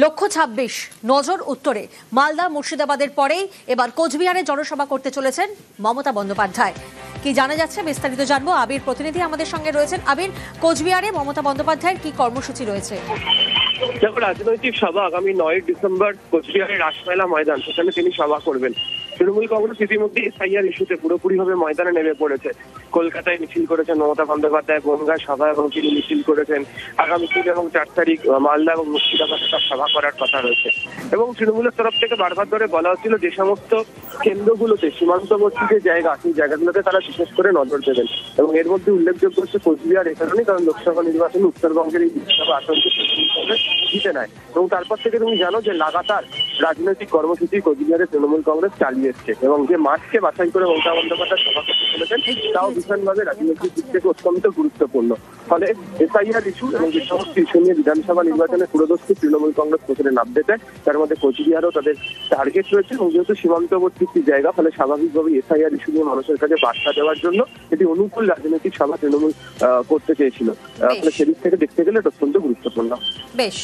লক্ষ্য ২৬, নজর উত্তরে। মালদা মুর্শিদাবাদের পরেই এবার কোচবিহারে জনসভা করতে চলেছেন মমতা বন্দ্যোপাধ্যায়। কি জানা যাচ্ছে বিস্তারিত জানবো। আবির প্রতিনিধি আমাদের সঙ্গে রয়েছেন। আবির, কোচবিহারে মমতা বন্দ্যোপাধ্যায়ের কি কর্মসূচি রয়েছে? দেখো, রাজনৈতিক সভা আগামী ৯ ডিসেম্বর কোচবিহারের রাসমেলা ময়দান, সেখানে তিনি সভা করবেন। তৃণমূল কংগ্রেস ইতিমধ্যে এসআইআর ইস্যুতে পুরোপুরিভাবে ময়দানে নেমে পড়েছে। কলকাতায় মিছিল করেছেন মমতা বন্দ্যোপাধ্যায়, বনগাঁ সভা এবং তিনি মিছিল করেছেন। আগামী ৩ এবং ৪ তারিখ মালদা এবং মুর্শিদাবাদে সব সভা করার কথা রয়েছে। এবং তৃণমূলের তরফ থেকে বারবার ধরে বলা হচ্ছিল যে সমস্ত কেন্দ্রগুলোতে সীমান্তবর্তী যে জায়গা, সেই জায়গাগুলোতে তারা বিশেষ করে নজর দেবেন। এবং এর মধ্যে উল্লেখযোগ্য হচ্ছে কোচবিহার এ কারণে, কারণ লোকসভা নির্বাচনে উত্তরবঙ্গের এই বিধানসভা আসনকে জিতে নেয়। এবং তারপর থেকে তুমি জানো যে লাগাতার রাজনৈতিক কর্মসূচি কোচবিহারে তৃণমূল কংগ্রেস চালিয়ে এসছে এবং যে মাঠকে বাছাই করে মমতা বন্দ্যোপাধ্যায় সভা করতে চলেছেন তাও ভীষণভাবে রাজনৈতিক দিক থেকে অত্যন্ত গুরুত্বপূর্ণ। ফলে এসআইআর ইস্যু এবং যে সমস্ত ইস্যু নিয়ে বিধানসভা নির্বাচনে পুরোদস্তি তৃণমূল কংগ্রেস প্রচারে নামতে চায়, তার মধ্যে কোচবিহারও তাদের টার্গেট রয়েছে। এবং যেহেতু সীমান্তবর্তী একটি জায়গা, ফলে স্বাভাবিকভাবে এসআইআর ইস্যু নিয়ে মানুষের কাছে বার্তা দেওয়ার জন্য এটি অনুকূল রাজনৈতিক সভা তৃণমূল করতে চেয়েছিল। ফলে সেদিক থেকে দেখতে গেলে এটা অত্যন্ত গুরুত্বপূর্ণ। বেশ।